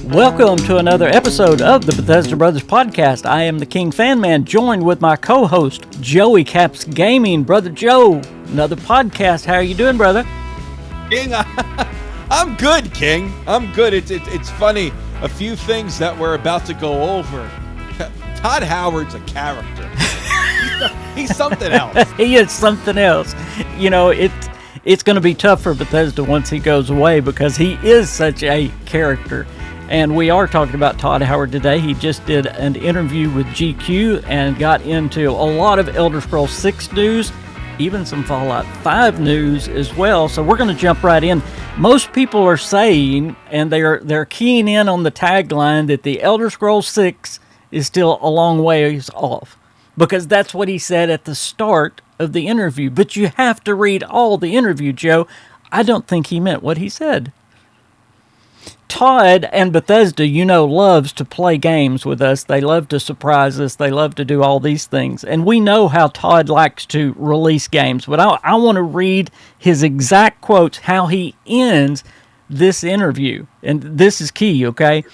Welcome to another episode of the Bethesda Brothers Podcast. I am the KingFanMan, joined with my co-host, Joey Caps Gaming. Brother Joe, another podcast. How are you doing, brother? King, I'm good, King. I'm good. It's funny. A few things that we're about to go over. Todd Howard's a character. He's something else. He is something else. You know, it's going to be tough for Bethesda once he goes away because he is such a character. And we are talking about Todd Howard today. He just did an interview with GQ and got into a lot of Elder Scrolls 6 news, even some Fallout 5 news as well. So we're going to jump right in. Most people are saying, and they're keying in on the tagline, that the Elder Scrolls 6 is still a long ways off, because that's what he said at the start of the interview. But you have to read all the interview, Joe. I don't think he meant what he said. Todd and Bethesda, loves to play games with us. They love to surprise us. They love to do all these things. And we know how Todd likes to release games. But I want to read his exact quotes, how he ends this interview. And this is key, okay?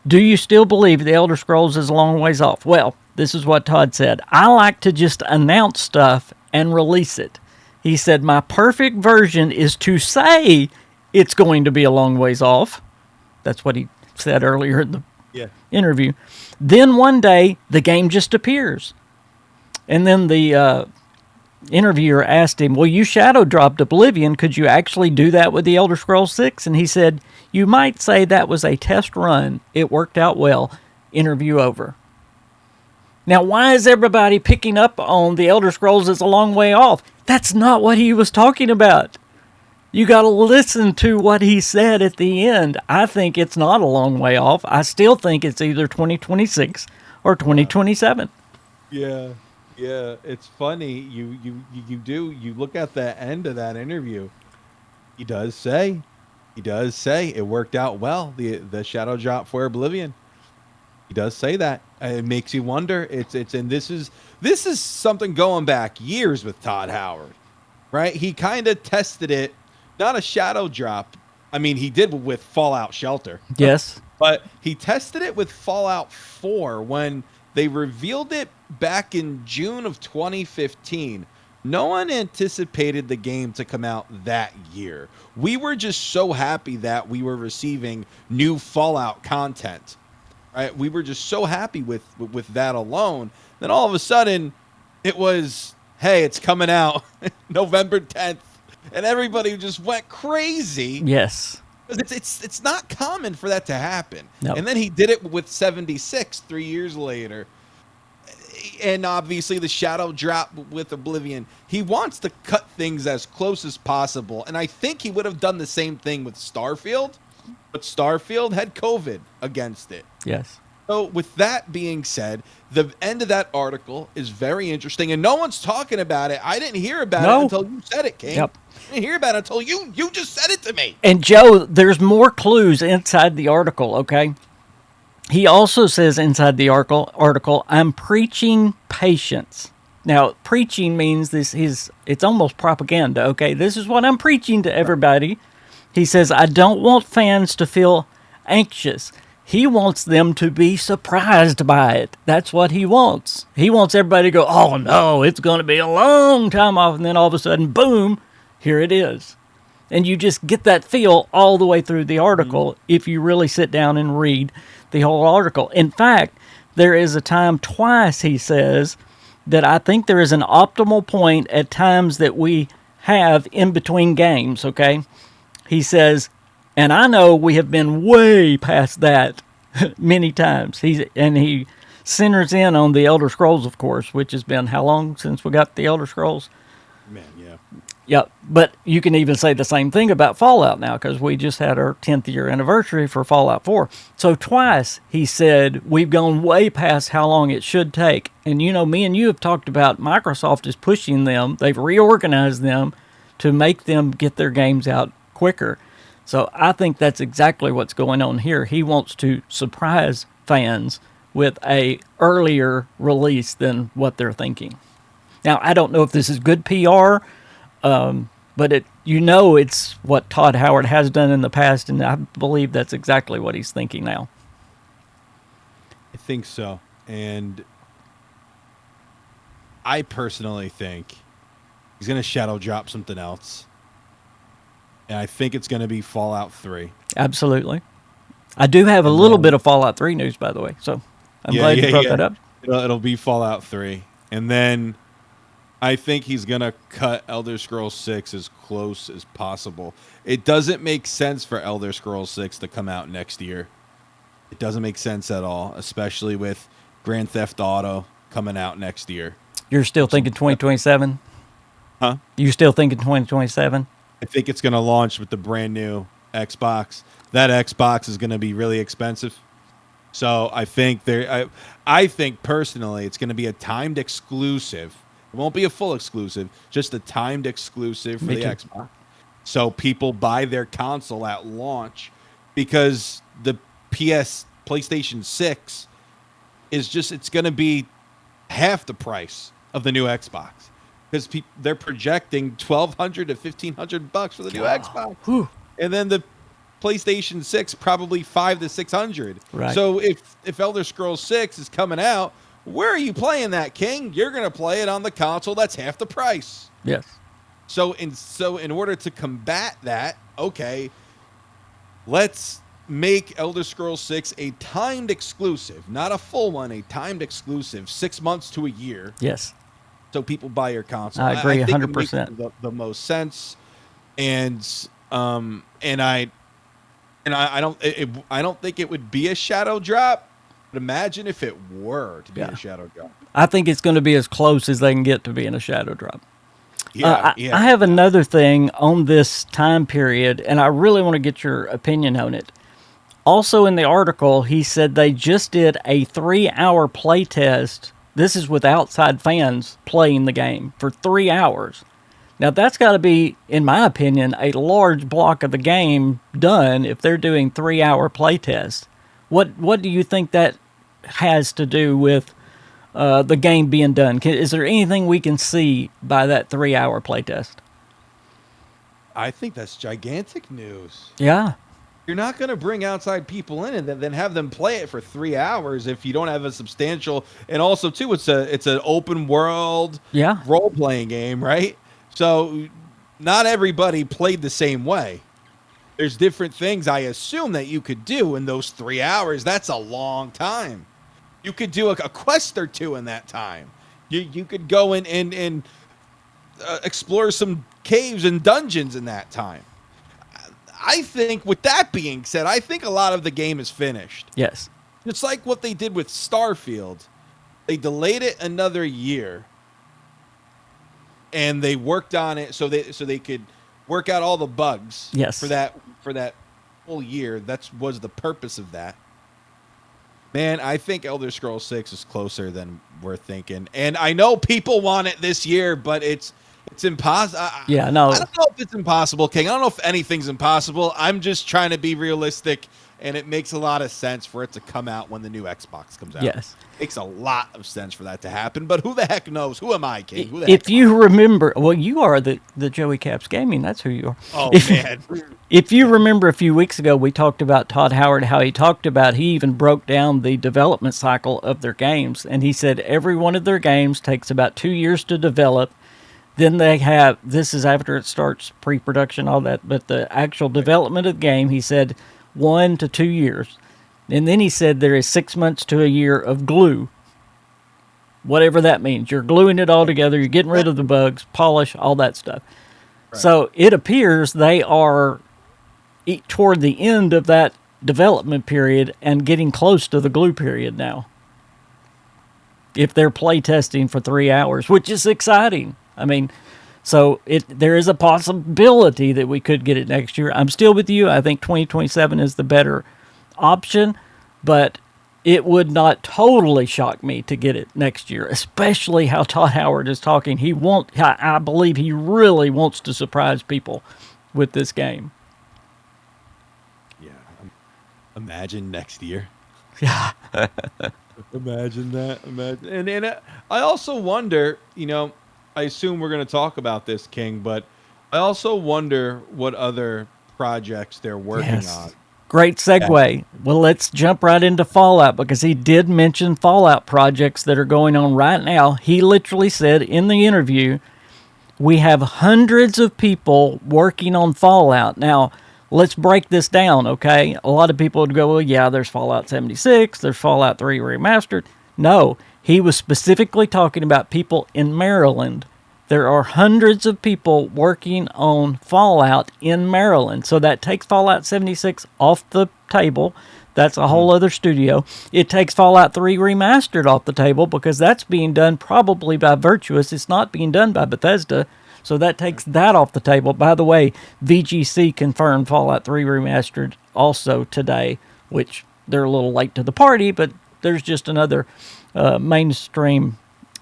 Do you still believe the Elder Scrolls is a long ways off? Well, this is what Todd said. I like to just announce stuff and release it. He said, my perfect version is to say it's going to be a long ways off. That's what he said earlier in the interview. Then one day, the game just appears. And then the interviewer asked him, well, you shadow dropped Oblivion. Could you actually do that with the Elder Scrolls 6? And he said, you might say that was a test run. It worked out well. Interview over. Now, why is everybody picking up on the Elder Scrolls is a long way off? That's not what he was talking about. You got to listen to what he said at the end. I think it's not a long way off. I still think it's either 2026 or 2027. Yeah. It's funny. You look at the end of that interview. He does say it worked out well. The shadow drop for Oblivion. He does say that. It makes you wonder. And this is something going back years with Todd Howard, right? He kind of tested it. Not a shadow drop. I mean, he did with Fallout Shelter. Yes. But he tested it with Fallout 4 when they revealed it back in June of 2015. No one anticipated the game to come out that year. We were just so happy that we were receiving new Fallout content. Right? We were just so happy with that alone. Then all of a sudden, it was, hey, it's coming out November 10th. And everybody just went crazy. Yes. It's not common for that to happen. No. And then he did it with 76 3 years later. And obviously the shadow drop with Oblivion. He wants to cut things as close as possible. And I think he would have done the same thing with Starfield. But Starfield had COVID against it. Yes. So with that being said, the end of that article is very interesting. And no one's talking about it. I didn't hear about it until you said it, King. Yep. I didn't hear about it until you just said it to me. And Joe, there's more clues inside the article, okay? He also says inside the article, I'm preaching patience. Now, preaching means it's almost propaganda, okay? This is what I'm preaching to everybody. He says, I don't want fans to feel anxious. He wants them to be surprised by it. That's what he wants. He wants everybody to go, oh no, it's going to be a long time off. And then all of a sudden, boom, here it is. And you just get that feel all the way through the article if you really sit down and read the whole article. In fact, there is a time twice, he says, that I think there is an optimal point at times that we have in between games, okay? He says, and I know we have been way past that many times. He centers in on the Elder Scrolls, of course, which has been how long since we got the Elder Scrolls? Man, yeah. Yeah, but you can even say the same thing about Fallout now, because we just had our 10th year anniversary for Fallout 4. So twice he said we've gone way past how long it should take. And me and you have talked about Microsoft is pushing them. They've reorganized them to make them get their games out quicker. So I think that's exactly what's going on here. He wants to surprise fans with a earlier release than what they're thinking. Now, I don't know if this is good PR. but it's what Todd Howard has done in the past, and I believe that's exactly what he's thinking now. I think so. And I personally think he's going to shadow drop something else. And I think it's going to be Fallout 3. Absolutely. I do have a little bit of Fallout 3 news, by the way, so I'm glad you brought that up. It'll be Fallout 3. And then I think he's going to cut Elder Scrolls 6 as close as possible. It doesn't make sense for Elder Scrolls 6 to come out next year. It doesn't make sense at all, especially with Grand Theft Auto coming out next year. You're still thinking 2027? Huh? You still thinking 2027? I think it's going to launch with the brand new Xbox. That Xbox is going to be really expensive. So I think I think personally it's going to be a timed exclusive. It won't be a full exclusive, just a timed exclusive for the Xbox. So people buy their console at launch, because the PlayStation 6 is it's going to be half the price of the new Xbox, because they're projecting $1,200 to $1,500 for the new Xbox. Whew. And then the PlayStation 6 probably $500 to $600. Right. So if Elder Scrolls 6 is coming out, where are you playing that, King? You're going to play it on the console that's half the price. Yes. So in order to combat that, okay, let's make Elder Scrolls 6 a timed exclusive, not a full one, a timed exclusive, 6 months to a year. Yes. So people buy your console. I agree 100%. It makes the most sense, and I don't think it would be a shadow drop. But imagine if it were to be a shadow drop. I think it's going to be as close as they can get to being a shadow drop. I have another thing on this time period, and I really want to get your opinion on it. Also in the article, he said they just did a 3-hour play test. This is with outside fans playing the game for 3 hours. Now, that's got to be, in my opinion, a large block of the game done if they're doing 3-hour play tests. What do you think that has to do with the game being done? Is there anything we can see by that 3-hour play test? I think that's gigantic news. Yeah. You're not going to bring outside people in and then have them play it for 3 hours if you don't have a substantial. And also, too, it's an open world role playing game, right? So not everybody played the same way. There's different things I assume that you could do in those 3 hours. That's a long time. You could do a quest or two in that time. You could go in and explore some caves and dungeons in that time. I think, with that being said, I think a lot of the game is finished. Yes. It's like what they did with Starfield. They delayed it another year, and they worked on it so they could work out all the bugs. Yes. For that whole year. That was the purpose of that. Man, I think Elder Scrolls 6 is closer than we're thinking. And I know people want it this year, but it's impossible. Yeah, no. I don't know if it's impossible, King. I don't know if anything's impossible. I'm just trying to be realistic, and it makes a lot of sense for it to come out when the new Xbox comes out. Yes. Makes a lot of sense for that to happen, but who the heck knows? Who am I, King? Who the if heck you remember, well, you are the Joey Caps Gaming. That's who you are. Oh, man. If you remember a few weeks ago, we talked about Todd Howard, how he talked about, he even broke down the development cycle of their games. And he said every one of their games takes about 2 years to develop. Then they have, this is after it starts pre-production, all that, but the actual development of the game, he said 1 to 2 years. And then he said there is 6 months to a year of glue. Whatever that means. You're gluing it all together. You're getting rid of the bugs, polish, all that stuff. Right. So it appears they are toward the end of that development period and getting close to the glue period now. If they're play testing for 3 hours, which is exciting. I mean, so there is a possibility that we could get it next year. I'm still with you. I think 2027 is the better option, but it would not totally shock me to get it next year, especially how Todd Howard is talking. I believe he really wants to surprise people with this game. Yeah. Imagine next year. Yeah. Imagine that. And I also wonder, I assume we're going to talk about this, King, but I also wonder what other projects they're working on. Yes. Great segue. Well, let's jump right into Fallout because he did mention Fallout projects that are going on right now. He literally said in the interview, we have hundreds of people working on Fallout. Now, let's break this down, okay? A lot of people would go, well, yeah, there's Fallout 76, there's Fallout 3 Remastered. No, he was specifically talking about people in Maryland. There are hundreds of people working on Fallout in Maryland. So that takes Fallout 76 off the table. That's a whole other studio. It takes Fallout 3 Remastered off the table because that's being done probably by Virtuous. It's not being done by Bethesda. So that takes that off the table. By the way, VGC confirmed Fallout 3 Remastered also today, which they're a little late to the party, but there's just another mainstream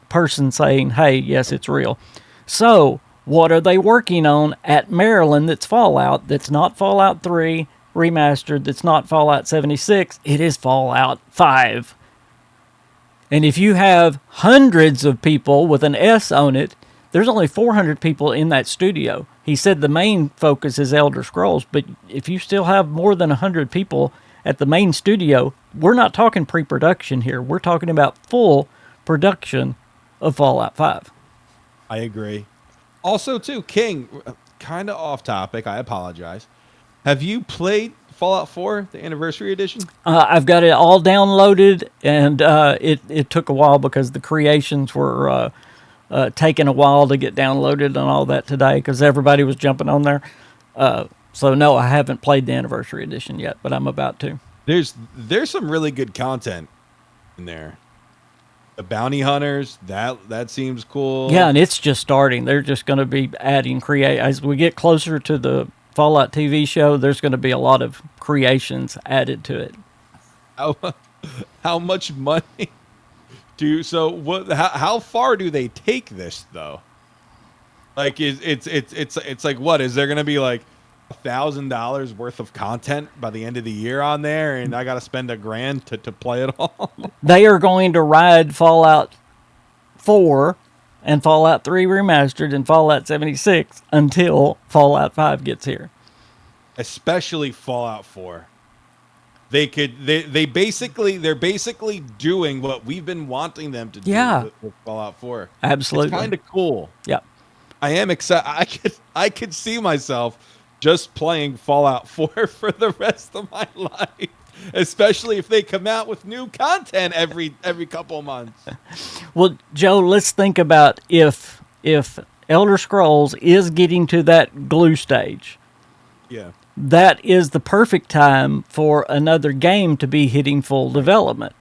person saying, hey, yes, it's real. So what are they working on at Maryland that's Fallout, that's not Fallout 3 Remastered, that's not Fallout 76? It is Fallout 5. And if you have hundreds of people with an S on it, there's only 400 people in that studio. He said the main focus is Elder Scrolls, but if you still have more than 100 people at the main studio, we're not talking pre-production here. We're talking about full production of Fallout 5. I agree. Also, too, King, kind of off topic. I apologize. Have you played Fallout 4, the Anniversary Edition? I've got it all downloaded, and it took a while because the creations were taking a while to get downloaded and all that today because everybody was jumping on there. So, no, I haven't played the Anniversary Edition yet, but I'm about to. There's some really good content in there. The bounty hunters, that seems cool. Yeah, and it's just starting. They're just going to be adding as we get closer to the Fallout TV show, there's going to be a lot of creations added to it. How much money how far do they take this though? Like it's like, what is there going to be like $1,000 worth of content by the end of the year on there, and I got to spend $1,000 to play it all? They are going to ride Fallout 4 and Fallout 3 Remastered and Fallout 76 until Fallout 5 gets here. Especially Fallout 4. They're basically doing what we've been wanting them to do with Fallout 4. Absolutely. It's kind of cool. Yeah. I am excited. I could see myself just playing Fallout 4 for the rest of my life, especially if they come out with new content every couple of months. Well, Joe, let's think about if Elder Scrolls is getting to that glue stage. Yeah. That is the perfect time for another game to be hitting full development.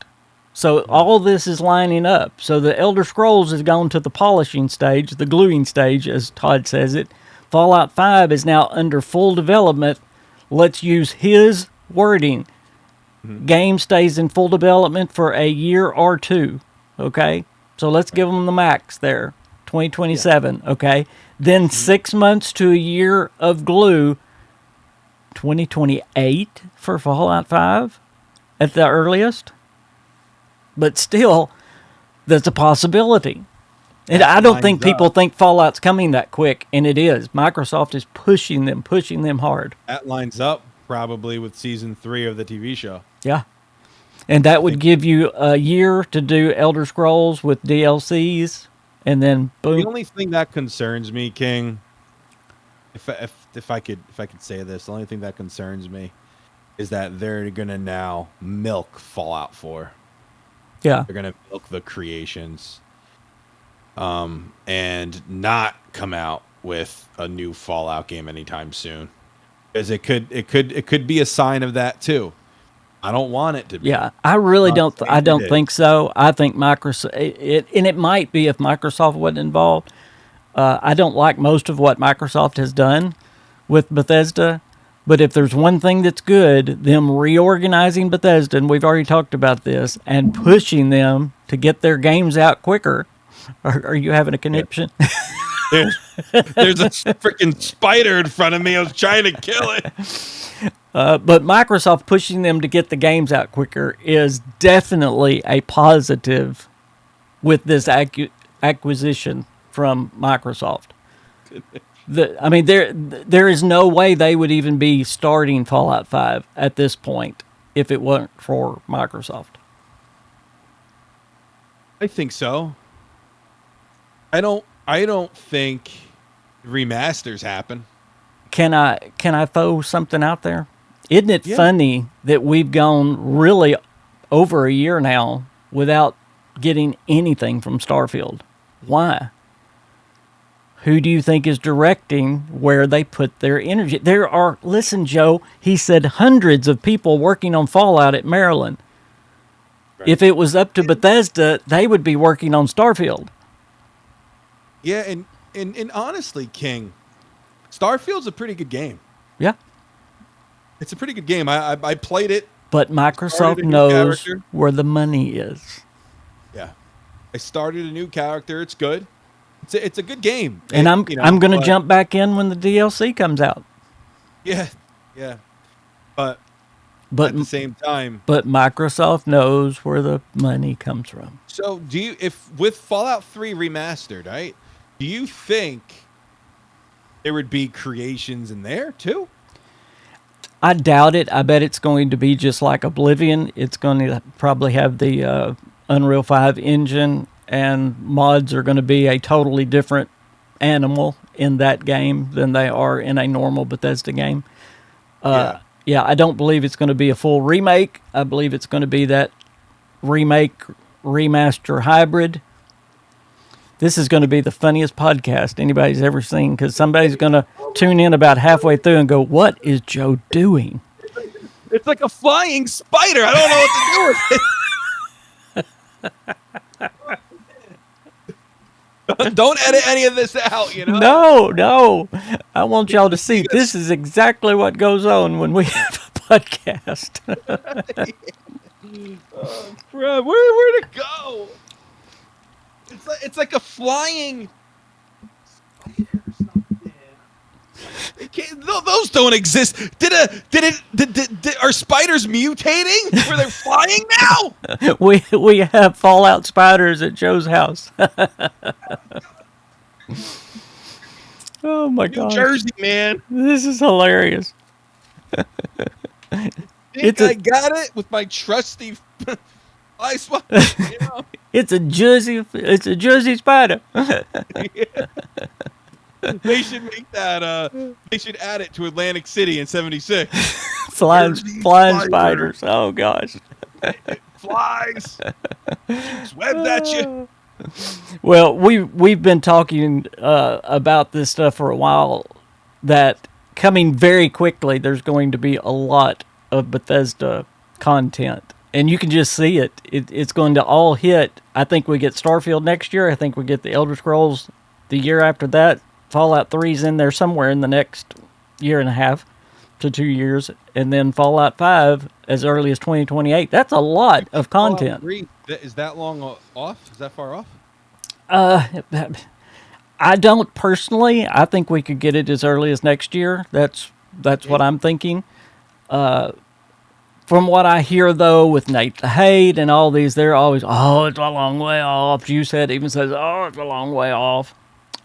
So all this is lining up. So the Elder Scrolls has gone to the polishing stage, the gluing stage, as Todd says it. Fallout 5 is now under full development. Let's use his wording. Mm-hmm. Game stays in full development for a year or two. Okay? So let's give them the max there. 2027. Yeah. Okay? Then 6 months to a year of glue. 2028 for Fallout 5 at the earliest. But still, that's a possibility. And I don't think people think Fallout's coming that quick, and it is. Microsoft is pushing them hard. That lines up probably with season 3 of the TV show. Yeah. And that would give you a year to do Elder Scrolls with DLCs, and then boom. The only thing that concerns me, King, if I could say this, the only thing that concerns me is that they're gonna now milk Fallout 4. Yeah. They're gonna milk the creations. And not come out with a new Fallout game anytime soon, because it could be a sign of that too. I don't want it to be. Yeah, I really don't. I don't think so. I think Microsoft, and it might be if Microsoft wasn't involved. I don't like most of what Microsoft has done with Bethesda, but if there's one thing that's good, them reorganizing Bethesda, and we've already talked about this, and pushing them to get their games out quicker. Are you having a conniption? Yeah. There's a freaking spider in front of me. I was trying to kill it. But Microsoft pushing them to get the games out quicker is definitely a positive with this acquisition from Microsoft. I mean, there is no way they would even be starting Fallout 5 at this point if it wasn't for Microsoft. I think so. I don't think remasters happen. Can I throw something out there? Isn't it Yeah. funny that we've gone really over a year now without getting anything from Starfield? Why? Who do you think is directing where they put their energy? There are, listen, Joe, he said hundreds of people working on Fallout at Maryland. Right. If it was up to Bethesda, they would be working on Starfield. Yeah, and honestly, King, Starfield's a pretty good game. Yeah. It's a pretty good game. I played it. But Microsoft knows where the money is. Yeah. I started a new character. It's good. It's a good game. And I'm going to jump back in when the DLC comes out. Yeah. Yeah. But at the same time. But Microsoft knows where the money comes from. So if with Fallout 3 remastered, right? Do you think there would be creations in there too? I doubt it. I bet it's going to be just like Oblivion. It's going to probably have the Unreal 5 engine, and mods are going to be a totally different animal in that game than they are in a normal Bethesda game. Yeah, I don't believe it's going to be a full remake. I believe it's going to be that remake, remaster hybrid. This is going to be the funniest podcast anybody's ever seen, because somebody's going to tune in about halfway through and go, "What is Joe doing?" It's like a flying spider. I don't know what to do with it. Don't edit any of this out, you know? No. I want y'all to see this is exactly what goes on when we have a podcast. Oh, crap. Where'd it go? It's like a flying. Those don't exist. Are spiders mutating where they're flying now? We have Fallout spiders at Joe's house. Oh my God! New Jersey, man. This is hilarious. I got it with my trusty fly spider. You know? It's a Jersey spider. Yeah. They should make that. They should add it to Atlantic City in '76. Flying spiders. Oh gosh. Flies. Webs at you. Well, we've been talking about this stuff for a while. That coming very quickly, there's going to be a lot of Bethesda content, and you can just see it. It's going to all hit. I think we get Starfield next year. I think we get the Elder Scrolls the year after that. Fallout 3's in there somewhere in the next year and a half to 2 years, and then Fallout 5 as early as 2028. That's a lot of content. Fallout 3, is that long off? Is that far off? I don't personally. I think we could get it as early as next year. That's what I'm thinking. From what I hear, though, with Nate the Hate and all these, they're always, it's a long way off. Juicehead even says, it's a long way off.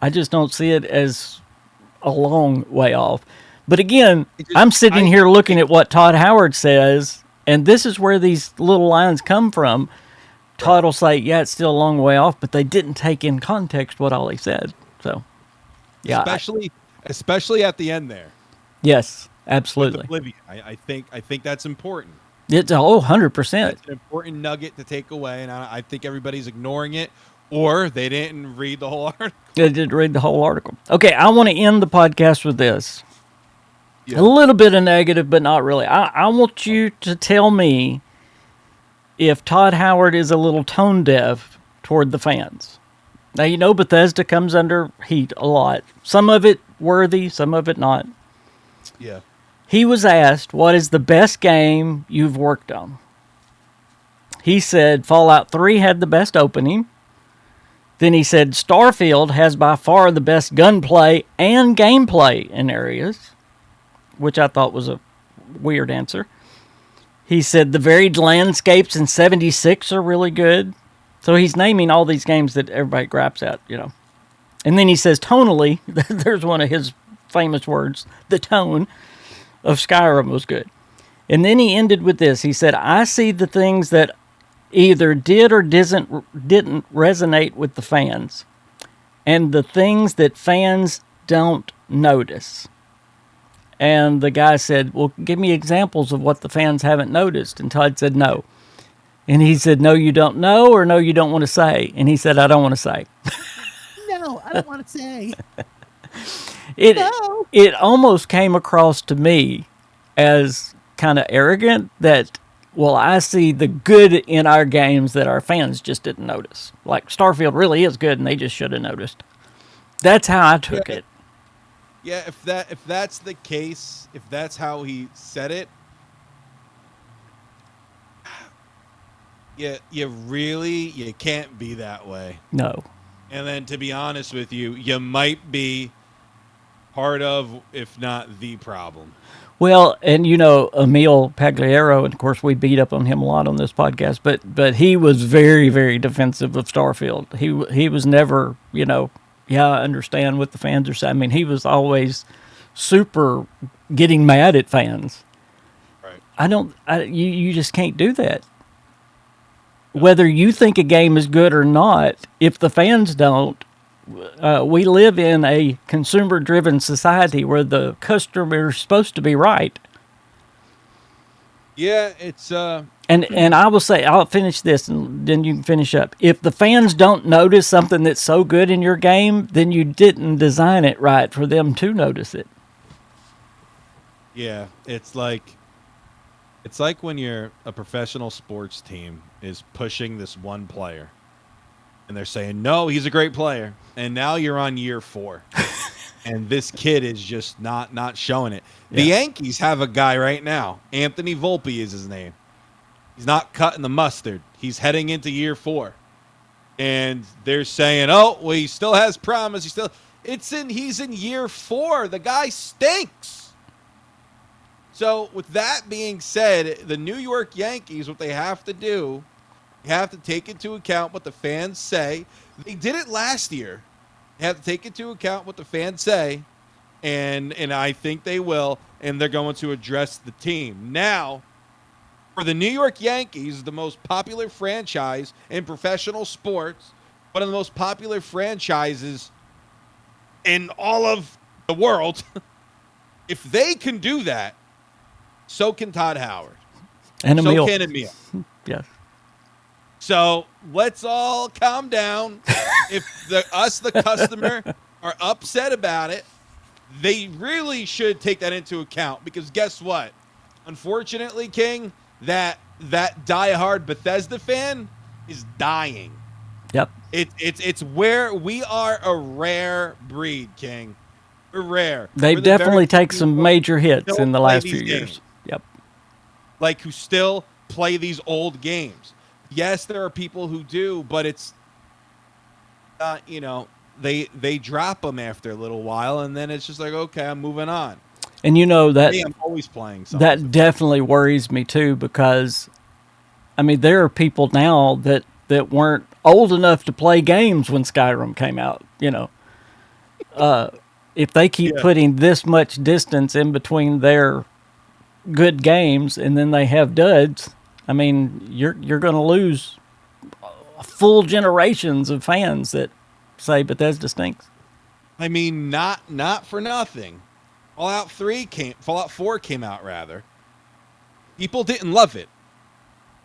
I just don't see it as a long way off. But again, I'm sitting here looking at what Todd Howard says, and this is where these little lines come from. Todd will say, it's still a long way off, but they didn't take in context what all he said. So, yeah. Especially at the end there. Yes, absolutely. Oblivion. I think that's important. It's 100%. It's an important nugget to take away, and I think everybody's ignoring it. Or they didn't read the whole article. They didn't read the whole article. Okay, I want to end the podcast with this. Yeah. A little bit of negative, but not really. I want you to tell me if Todd Howard is a little tone deaf toward the fans. Now, Bethesda comes under heat a lot. Some of it worthy, some of it not. Yeah. He was asked, what is the best game you've worked on? He said Fallout 3 had the best opening. Then he said Starfield has by far the best gunplay and gameplay in areas, which I thought was a weird answer. He said the varied landscapes in 76 are really good. So he's naming all these games that everybody gripes at, And then he says, tonally, there's one of his famous words, the tone of Skyrim was good. And then he ended with this. He said, I see the things that either did or didn't resonate with the fans, and the things that fans don't notice. And the guy said, well, give me examples of what the fans haven't noticed. And Todd said, no. And he said, no, you don't know, or no, you don't want to say. And he said, I don't want to say. No, I don't want to say. It almost came across to me as kind of arrogant that, well, I see the good in our games that our fans just didn't notice. Like Starfield really is good, and they just should have noticed. That's how I took it. Yeah, if that's the case, if that's how he said it, you can't be that way. No. And then, to be honest with you, you might be part of, if not the problem. Well, and Emil Pagliaro, and of course we beat up on him a lot on this podcast, but he was very, very defensive of Starfield. He was never, yeah, I understand what the fans are saying. I mean, he was always super getting mad at fans. Right. You just can't do that. Whether you think a game is good or not, if the fans don't, we live in a consumer-driven society where the customer is supposed to be right. Yeah, it's And I will say, I'll finish this, and then you can finish up. If the fans don't notice something that's so good in your game, then you didn't design it right for them to notice it. Yeah, it's like when you're a professional sports team is pushing this one player, and they're saying, no, he's a great player. And now you're on year 4. And this kid is just not showing it. The Yankees have a guy right now. Anthony Volpe is his name. He's not cutting the mustard. He's heading into year 4. And they're saying, oh, well, he still has promise. He's in year 4. The guy stinks. So with that being said, the New York Yankees, what they have to do, you have to take into account what the fans say. They did it last year. You have to take into account what the fans say, and I think they will, and they're going to address the team. Now, for the New York Yankees, the most popular franchise in professional sports, one of the most popular franchises in all of the world, if they can do that, so can Todd Howard. And Emil. So can Emil. Yes. So let's all calm down. If the customer, are upset about it, they really should take that into account, because guess what? Unfortunately, King, that diehard Bethesda fan is dying. Yep. It's where we are a rare breed, King. We're rare. They've definitely taken some major hits in the last few years. Yep. Like, who still play these old games. Yes, there are people who do, but it's they drop them after a little while, and then it's just like, okay, I'm moving on. And that I'm always playing something. That definitely worries me too, because I mean, there are people now that weren't old enough to play games when Skyrim came out. If they keep putting this much distance in between their good games and then they have duds, I mean, you're going to lose full generations of fans that say Bethesda stinks. I mean, not for nothing. Fallout 4 came out rather. People didn't love it.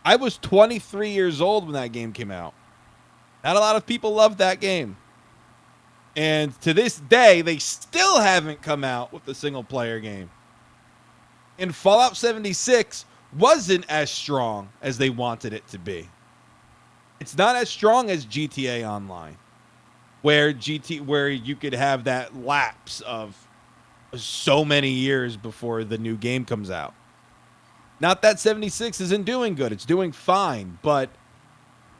I was 23 years old when that game came out. Not a lot of people loved that game. And to this day, they still haven't come out with a single player game. And Fallout 76 wasn't as strong as they wanted it to be. It's not as strong as GTA Online, where you could have that lapse of so many years before the new game comes out. Not that 76 isn't doing good. It's doing fine, but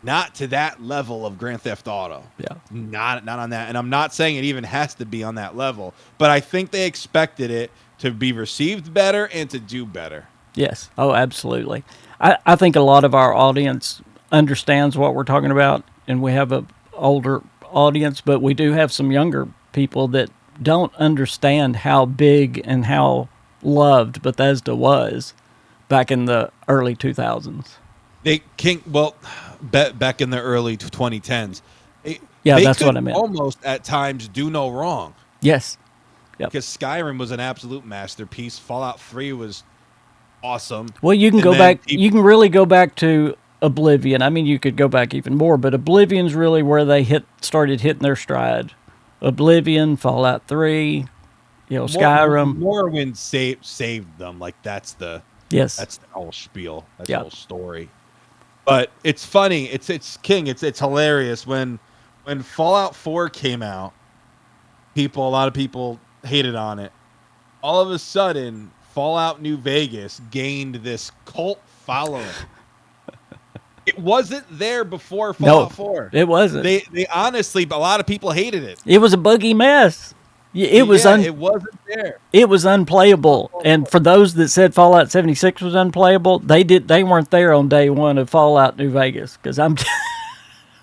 not to that level of Grand Theft Auto. Yeah. Not on that. And I'm not saying it even has to be on that level, but I think they expected it to be received better and to do better. Yes. Oh, absolutely. I think a lot of our audience understands what we're talking about, and we have a older audience, but we do have some younger people that don't understand how big and how loved Bethesda was back in the early 2000s. Back in the early 2010s. Yeah, they that's what could I meant. almost at times do no wrong. Yes. Yep. Because Skyrim was an absolute masterpiece. Fallout 3 was awesome. Well, you can And go then back. You can really go back to Oblivion. I mean, you could go back even more, but Oblivion's really where they started hitting their stride. Oblivion, Fallout 3, Skyrim. Morrowind saved them. Like that's the whole spiel. That's the whole story. But it's funny. It's King. It's hilarious when Fallout 4 came out. A lot of people hated on it. All of a sudden, Fallout New Vegas gained this cult following. It wasn't there before Fallout 4. It wasn't. They honestly, a lot of people hated it. It was a buggy mess. It wasn't there. It was unplayable. And for those that said Fallout 76 was unplayable, they weren't there on day one of Fallout New Vegas because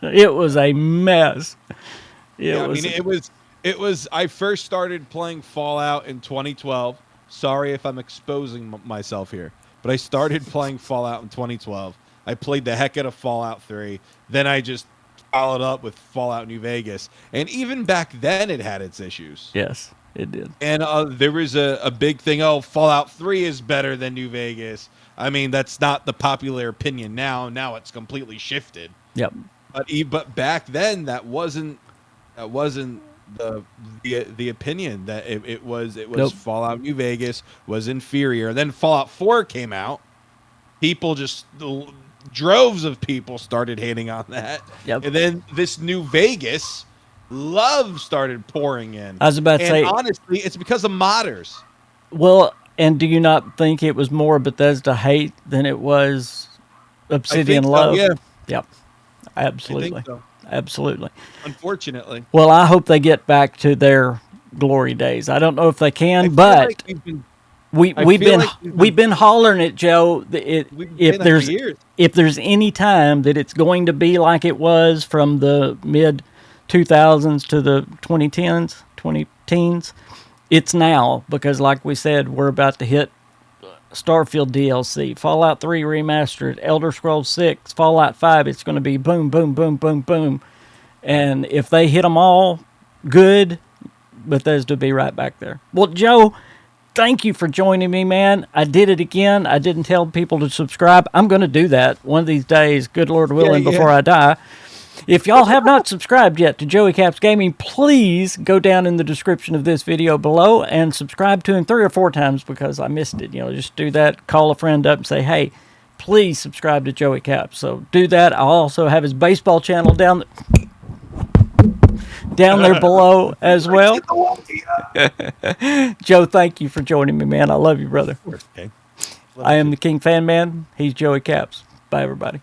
it was a mess. It was. I first started playing Fallout in 2012. Sorry if I'm exposing myself here, but I started playing Fallout in 2012. I played the heck out of Fallout 3. Then I just followed up with Fallout New Vegas. And even back then, it had its issues. Yes, it did. And there was a big thing, Fallout 3 is better than New Vegas. I mean, that's not the popular opinion now. Now it's completely shifted. Yep. But back then, that wasn't the opinion that it was Nope. Fallout New Vegas was inferior. Then Fallout 4 came out. People droves of people started hating on that. Yep. And then this New Vegas love started pouring in. I was about to say, honestly, it's because of modders. Well, and do you not think it was more Bethesda hate than it was Obsidian love? Yeah. Yep. Absolutely. I think so. Absolutely. Unfortunately. Well, I hope they get back to their glory days. I don't know if they can, I feel but like we've been hollering it, Joe. If there's any time that it's going to be like it was from the mid 2000s to the 2010s, it's now, because like we said, we're about to hit Starfield DLC, Fallout 3 Remastered, Elder Scrolls 6, Fallout 5. It's going to be boom, boom, boom, boom, boom. And if they hit them all good, Bethesda will be right back there. Well, Joe, thank you for joining me, man. I did it again. I didn't tell people to subscribe. I'm going to do that one of these days, good Lord willing, before I die. If y'all have not subscribed yet to Joey Caps Gaming, please go down in the description of this video below and subscribe to him 3 or 4 times because I missed it. Just do that. Call a friend up and say, hey, please subscribe to Joey Caps. So do that. I'll also have his baseball channel down there below as well. Joe, thank you for joining me, man. I love you, brother. Okay. I am the KingFanMan. He's Joey Caps. Bye, everybody.